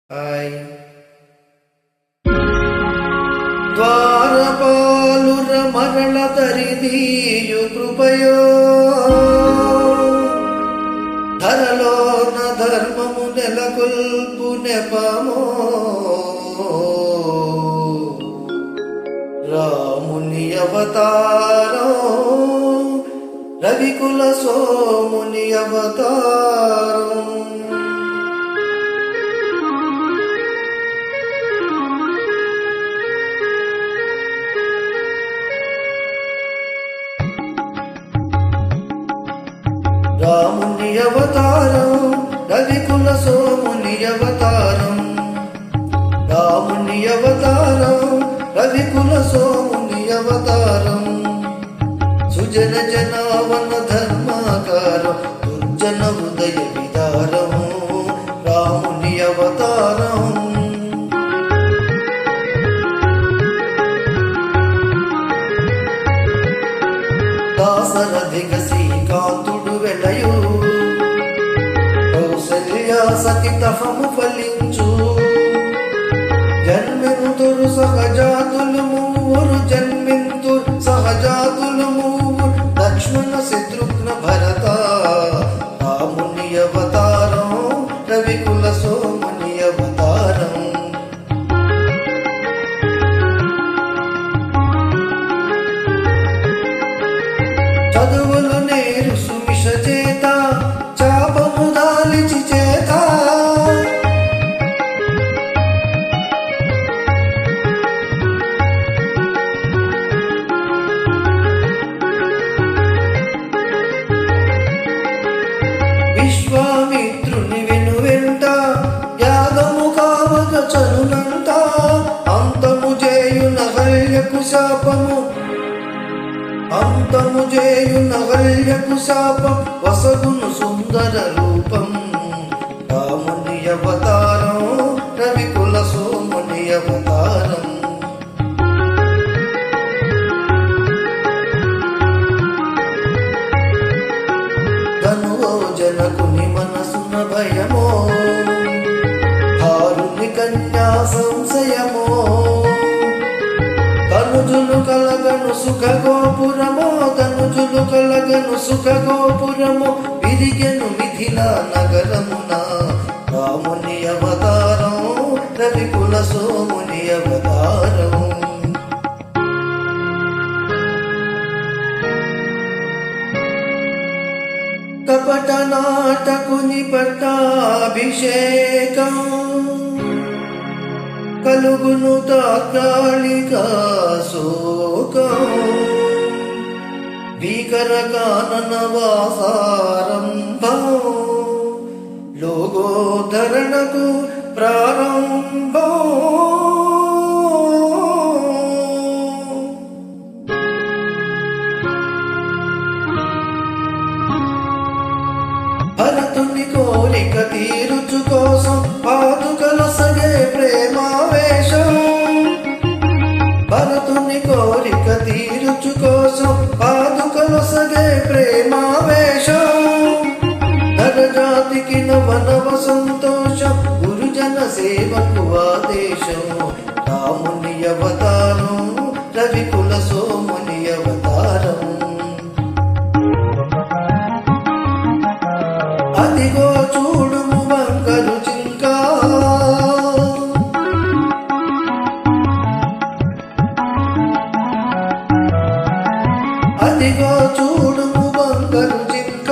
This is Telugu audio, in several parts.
హాయ్. ద్వారపాలుర మరణ తరిదీయు కృపయో ధరలోన ధర్మము నెలకొల్పు నెపమో రాముని అవతారం రవికుల సోముని అవతారం. రాముని అవతారం రవికుల సోముని అవతారం. రాముని అవతారం రవికుల సోముని అవతారం. సుజన జనావన ధర్మాకారం దుర్జన హృదయ విదారం రాముని అవతారం. దాసరథిగ శ్రీకాంతుడు వెలయు కౌసల్యా సతి తపము ఫలించు. జన్మింతురు సహజాతులు మూవురు జన్మింతురు సహజాతులు మూవురు లక్ష్మణ శత్రుఘ్న భరత రాముని అవతారం రవికుల సోముని అవతారం. చదువులు నేరు సుమిష చేత చాపము దాలిచి చేత విశ్వామిత్రుని వెనువెంట యాగము కావక చనునంత అంతము చేయున హల్యకు శాపము అంతము చేయున హల్యకు శాపం వసగును సుందర రూపం రాముని అవతారం రవికుల సోముని అవతారం. ధనువో జనకుని మనసున భయమో హారుని కన్యా సంశయమో తనుజులు కలగను సుఖ గోపురమో తనుజులు కలగను సుఖ గోపురమో విరిగెను మిథిలా నగరమున రాముని అవతారం రవికుల సోముని అవతారం. కపట నాటకుని పట్టాభిషేకం కలుగును తాత్కాలిక శోకం భీకర కానన వాసారంభం లోగోధరణకు ప్రారంభం. భరతుని కోరిక తీరుచు కోసం పాదుకలొసగే ప్రేమావేశం. భరతుని కోరిక తీరుచు కోసం పాదుకలొసగే ప్రేమావేశం. నరజాతికి నవ సంతోషం గురుజన సేవకు ఆదేశం రాముని అవతారం రవికుల సోముని అవతారం. అదిగో చూడుము బంగారు జింక అదిగో చూడుము బంగారు జింక.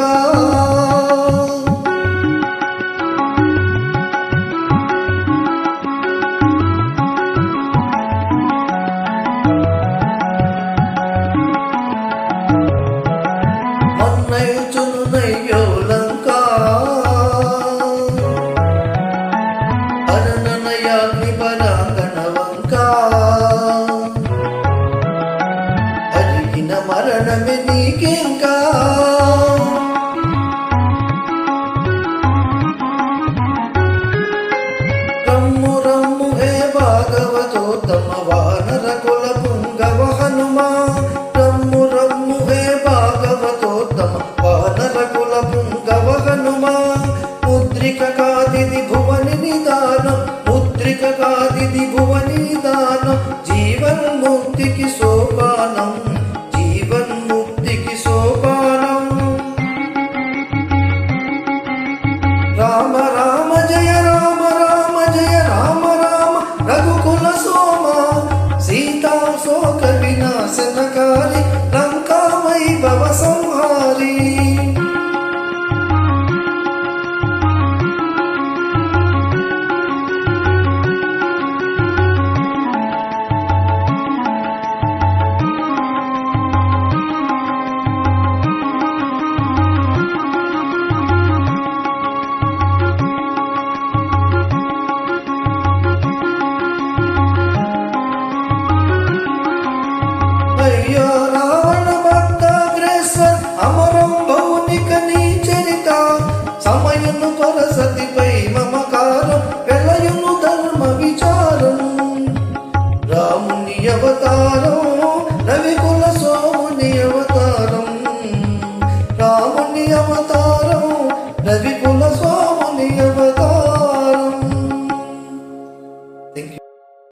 రాముని అవతారం